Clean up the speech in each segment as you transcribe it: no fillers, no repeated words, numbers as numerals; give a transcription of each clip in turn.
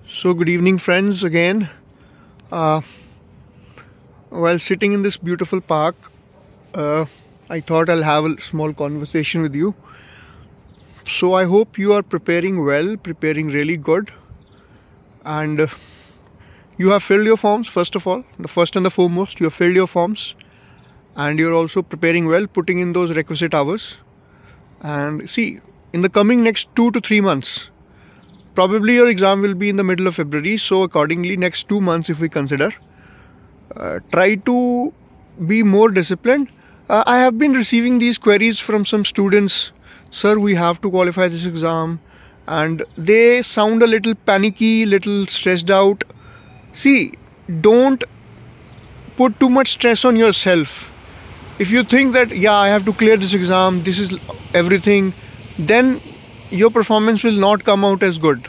So, good evening, friends, again. Uh, while sitting in this beautiful park, I thought I'll have a small conversation with you. So, I hope you are preparing well, preparing really good, and you have filled your forms, first of all. The first and the foremost, you have filled your forms, and you're also preparing well, putting in those requisite hours. And see, in the coming next 2 to 3 months, probably your exam will be in the middle of February, so accordingly next 2 months, if we consider, try to be more disciplined. I have been receiving these queries from some students. Sir, we have to qualify this exam, and they sound a little panicky, little stressed out. See, don't put too much stress on yourself. If you think that, yeah, I have to clear this exam, this is everything, then your performance will not come out as good.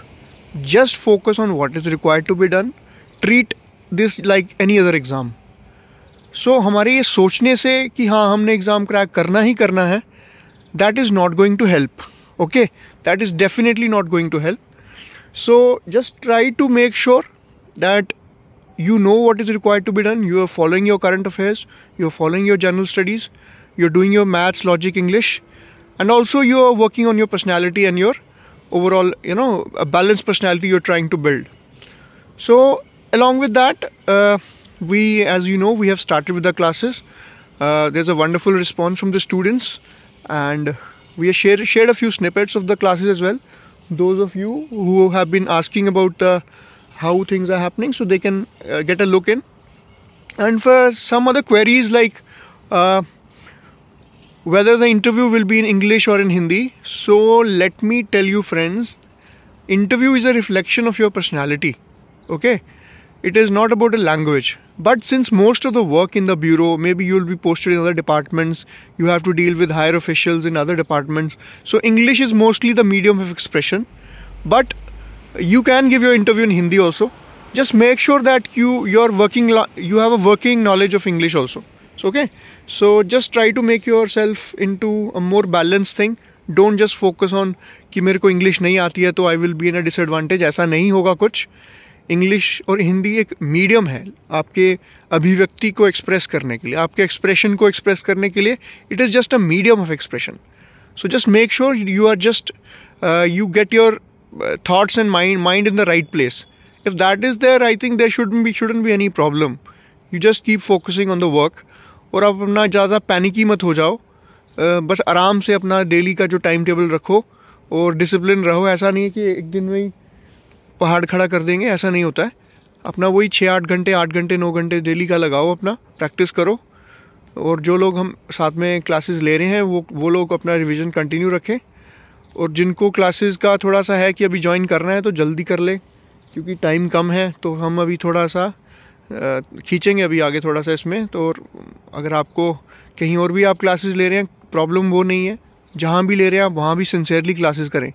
Just focus on what is required to be done. Treat this like any other exam. So हमारे ये सोचने से कि हाँ हमने exam crack करना ही करना है, that is not going to help. Okay, that is definitely not going to help. So just try to make sure that you know what is required to be done. You are following your current affairs, you are following your general studies, you are doing your maths, logic, English, and also you are working on your personality and your overall, a balanced personality you're trying to build. So along with that, we, as you know, we have started with the classes. There's a wonderful response from the students, and we have shared a few snippets of the classes as well. Those of you who have been asking about how things are happening, so they can get a look in. And for some other queries like whether the interview will be in English or in Hindi, so let me tell you, friends, interview is a reflection of your personality. Okay, it is not about a language. But since most of the work in the bureau, maybe you will be posted in other departments, you have to deal with higher officials in other departments, so English is mostly the medium of expression. But you can give your interview in Hindi also. Just make sure that you have a working knowledge of English also. So, okay, so just try to make yourself into a more balanced thing. Don't just focus on कि मेरे को English नहीं आती है तो I will be in a disadvantage. ऐसा नहीं होगा कुछ. इंग्लिश और हिंदी एक मीडियम है आपके अभिव्यक्ति को एक्सप्रेस करने के लिए, आपके एक्सप्रेशन को एक्सप्रेस करने के लिए. It is just a medium of expression. So just make sure you are just you get your thoughts and mind in the right place. If that is there, I think there shouldn't be any problem. You just keep focusing on the work. और आप अपना ज़्यादा panicky मत हो जाओ. बस आराम से अपना डेली का जो टाइम टेबल रखो और डिसिप्लिन रहो. ऐसा नहीं है कि एक दिन में ही पहाड़ खड़ा कर देंगे, ऐसा नहीं होता है. अपना वही 6-8 घंटे 8 घंटे 9 घंटे डेली का लगाओ, अपना प्रैक्टिस करो. और जो लोग हम साथ में क्लासेस ले रहे हैं वो लोग अपना रिवीजन कंटिन्यू रखें. और जिनको क्लासेस का थोड़ा सा है कि अभी ज्वाइन करना है तो जल्दी कर लें, क्योंकि टाइम कम है. तो हम अभी थोड़ा सा खींचेंगे अभी आगे थोड़ा सा इसमें. तो अगर आपको कहीं और भी आप क्लासेस ले रहे हैं, प्रॉब्लम वो नहीं है. जहाँ भी ले रहे हैं आप वहाँ भी सिंसियरली क्लासेस करें.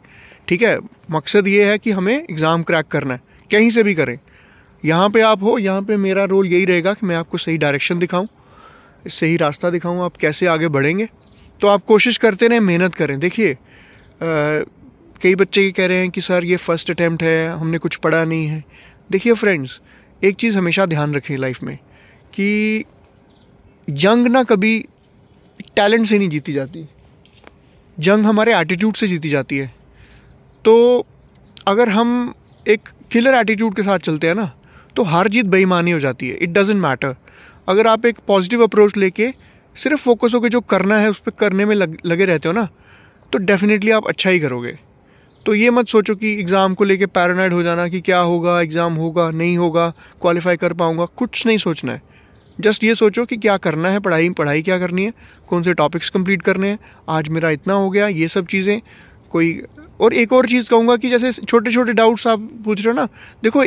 ठीक है, मकसद ये है कि हमें एग्ज़ाम क्रैक करना है, कहीं से भी करें. यहाँ पे आप हो, यहाँ पे मेरा रोल यही रहेगा कि मैं आपको सही डायरेक्शन दिखाऊं, सही रास्ता दिखाऊं, आप कैसे आगे बढ़ेंगे. तो आप कोशिश करते रहें, मेहनत करें. देखिए कई बच्चे ये कह रहे हैं कि सर ये फर्स्ट अटैम्प्ट है, हमने कुछ पढ़ा नहीं है. देखिए फ्रेंड्स, एक चीज़ हमेशा ध्यान रखें लाइफ में कि जंग ना कभी टैलेंट से नहीं जीती जाती, जंग हमारे एटीट्यूड से जीती जाती है. तो अगर हम एक किलर एटीट्यूड के साथ चलते हैं ना, तो हार जीत बेईमानी हो जाती है. It doesn't matter. अगर आप एक पॉजिटिव अप्रोच लेके सिर्फ फोकस होकर जो करना है उस पर करने में लगे रहते हो ना, तो डेफिनेटली आप अच्छा ही करोगे. तो ये मत सोचो कि एग्ज़ाम को लेके पैरानॉइड हो जाना कि क्या होगा, एग्ज़ाम होगा नहीं होगा, क्वालिफाई कर पाऊँगा. कुछ नहीं सोचना है. जस्ट ये सोचो कि क्या करना है, पढ़ाई क्या करनी है, कौन से टॉपिक्स कंप्लीट करने हैं, आज मेरा इतना हो गया, ये सब चीज़ें. कोई और एक और चीज़ कहूँगा कि जैसे छोटे छोटे डाउट्स आप पूछ रहे हो ना, देखो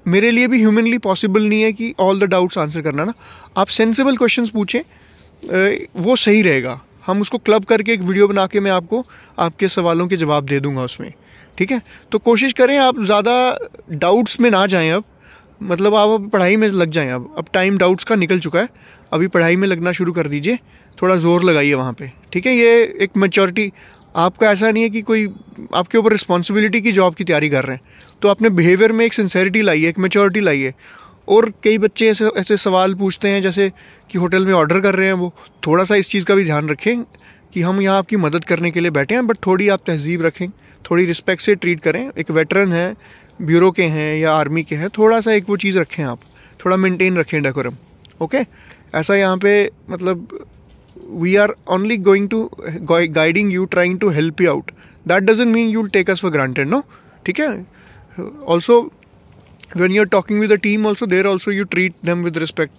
मेरे लिए भी ह्यूमनली पॉसिबल नहीं है कि ऑल द डाउट्स आंसर करना ना. आप सेंसिबल क्वेश्चंस पूछें, वो सही रहेगा. हम उसको क्लब करके एक वीडियो बना के मैं आपको आपके सवालों के जवाब दे दूंगा उसमें. ठीक है, तो कोशिश करें आप ज़्यादा डाउट्स में ना जाएं. अब मतलब आप पढ़ाई में लग जाएं. अब टाइम डाउट्स का निकल चुका है, अभी पढ़ाई में लगना शुरू कर दीजिए. थोड़ा ज़ोर लगाइए वहाँ पे. ठीक है, ये एक मैच्योरिटी आपका ऐसा नहीं है कि कोई आपके ऊपर रिस्पॉन्सिबिलिटी की जॉब की तैयारी कर रहे हैं, तो अपने बिहेवियर में एक सिंसेरिटी लाइए, एक मैच्योरिटी लाइए। और कई बच्चे ऐसे ऐसे सवाल पूछते हैं जैसे कि होटल में ऑर्डर कर रहे हैं वो, थोड़ा सा इस चीज़ का भी ध्यान रखें कि हम यहाँ आपकी मदद करने के लिए बैठे हैं, बट थोड़ी आप तहजीब रखें, थोड़ी रिस्पेक्ट से ट्रीट करें। एक वेटरन है, ब्यूरो के हैं या आर्मी के हैं, थोड़ा सा एक वो चीज़ रखें, आप थोड़ा मेंटेन रखें डेकोरम। ओके, ऐसा यहाँ पे मतलब we are only going to guiding you, trying to help you out, that doesn't mean you will take us for granted, no. ठीक है, also when you're talking with the team also, there also you treat them with respect.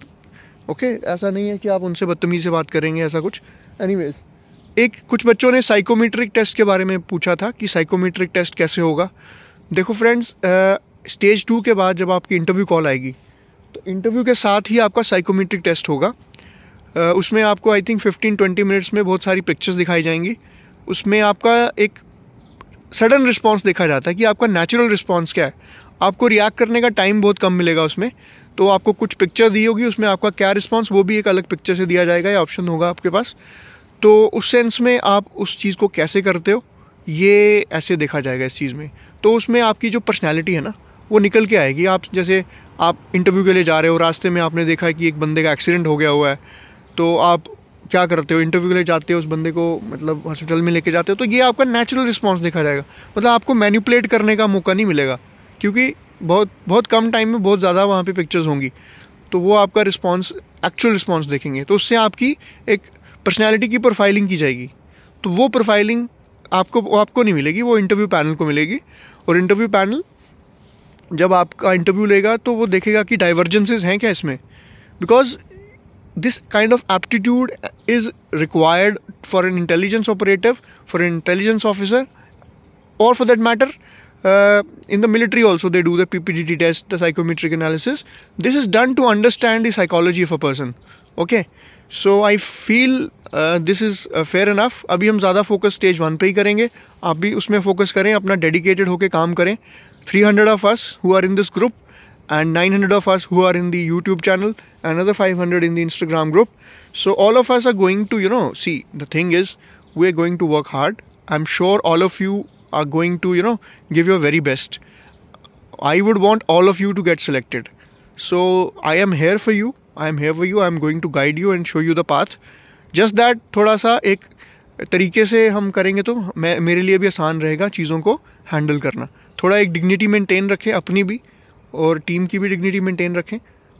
Okay, ऐसा नहीं है कि आप उनसे बदतमीजी से बात करेंगे, ऐसा कुछ। Anyways, एक कुछ बच्चों ने साइकोमेट्रिक टेस्ट के बारे में पूछा था कि साइकोमेट्रिक टेस्ट कैसे होगा। देखो फ्रेंड्स, स्टेज 2 के बाद जब आपकी इंटरव्यू कॉल आएगी तो इंटरव्यू के साथ ही आपका साइकोमेट्रिक टेस्ट होगा। उसमें आपको आई थिंक 15-20 मिनट्स में बहुत सारी पिक्चर्स दिखाई जाएंगी। उसमें आपका एक सडन रिस्पॉन्स देखा जाता है कि आपका नेचुरल रिस्पॉन्स क्या है। आपको रिएक्ट करने का टाइम बहुत कम मिलेगा उसमें, तो आपको कुछ पिक्चर दी होगी, उसमें आपका क्या रिस्पॉन्स वो भी एक अलग पिक्चर से दिया जाएगा या ऑप्शन होगा आपके पास। तो उस सेंस में आप उस चीज़ को कैसे करते हो ये ऐसे देखा जाएगा इस चीज़ में। तो उसमें आपकी जो पर्सनैलिटी है ना वो निकल के आएगी। आप जैसे आप इंटरव्यू के लिए जा रहे हो, रास्ते में आपने देखा कि एक बंदे का एक्सीडेंट हो गया हुआ है, तो आप क्या करते हो, इंटरव्यू के लिए जाते हो, उस बंदे को मतलब हॉस्पिटल में लेके जाते हो, तो ये आपका नेचुरल रिस्पॉन्स देखा जाएगा। मतलब आपको मैनिपुलेट करने का मौका नहीं मिलेगा, क्योंकि बहुत कम टाइम में बहुत ज़्यादा वहाँ पे पिक्चर्स होंगी, तो वो आपका रिस्पॉन्स एक्चुअल रिस्पॉन्स देखेंगे। तो उससे आपकी एक पर्सनैलिटी की प्रोफाइलिंग की जाएगी। तो वो प्रोफाइलिंग आपको नहीं मिलेगी, वो इंटरव्यू पैनल को मिलेगी। और इंटरव्यू पैनल जब आपका इंटरव्यू लेगा तो वो देखेगा कि डाइवर्जेंसेस हैं क्या इसमें, because this kind of aptitude is required for an intelligence operative, for an intelligence officer, or for that matter in the military also they do the PPDT test, the psychometric analysis. This is done to understand the psychology of a person. Okay, so I feel this is fair enough. अभी हम ज़्यादा focus stage 1 पे ही करेंगे, आप भी उसमें focus करें, अपना डेडिकेटेड होकर काम करें। 300 of us who are in this group and 900 of us who are in the YouTube channel, another 500 in the Instagram group. So all of us are going to, see, the thing is, we're going to work hard. I'm sure all of you are going to, give your very best. I would want all of you to get selected. So I am here for you. I'm going to guide you and show you the path. Just that थोड़ा सा एक तरीके से हम करेंगे तो मेरे लिए भी आसान रहेगा चीज़ों को हैंडल करना। थोड़ा एक डिग्निटी मेंटेन रखें, अपनी भी और टीम की भी डिग्निटी मेंटेन रखें,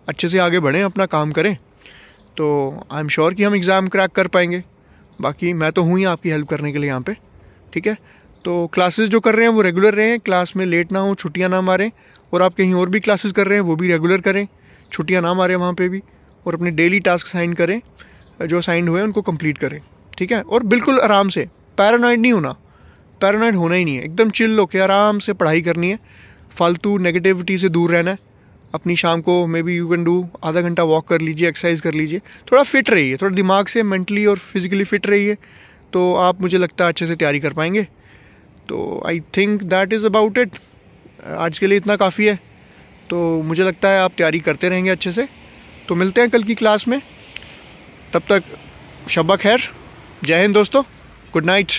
अच्छे से आगे बढ़ें, अपना काम करें, तो आई एम श्योर कि हम एग्ज़ाम क्रैक कर पाएंगे। बाकी मैं तो हूँ ही आपकी हेल्प करने के लिए यहाँ पे। ठीक है, तो क्लासेस जो कर रहे हैं वो रेगुलर रहें, क्लास में लेट ना हो, छुट्टियाँ ना मारें। और आप कहीं और भी क्लासेस कर रहे हैं वो भी रेगुलर करें, छुट्टियाँ ना मारें वहाँ पे भी। और अपने डेली टास्क साइन करें, जो असाइंड हुए उनको कंप्लीट करें। ठीक है, और बिल्कुल आराम से, पैरानॉइड नहीं होना, पैरानॉइड होना ही नहीं है, एकदम चिल होकर आराम से पढ़ाई करनी है, फालतू नेगेटिविटी से दूर रहना है। अपनी शाम को may be you can do आधा घंटा वॉक कर लीजिए, एक्सरसाइज कर लीजिए, थोड़ा फिट रहिए, थोड़ा दिमाग से मेंटली और फिजिकली फिट रहिए, तो आप मुझे लगता है अच्छे से तैयारी कर पाएंगे। तो I think that is about it. आज के लिए इतना काफ़ी है, तो मुझे लगता है आप तैयारी करते रहेंगे अच्छे से। तो मिलते हैं कल की क्लास में, तब तक शब्बा खैर, जय हिंद दोस्तों, गुड नाइट।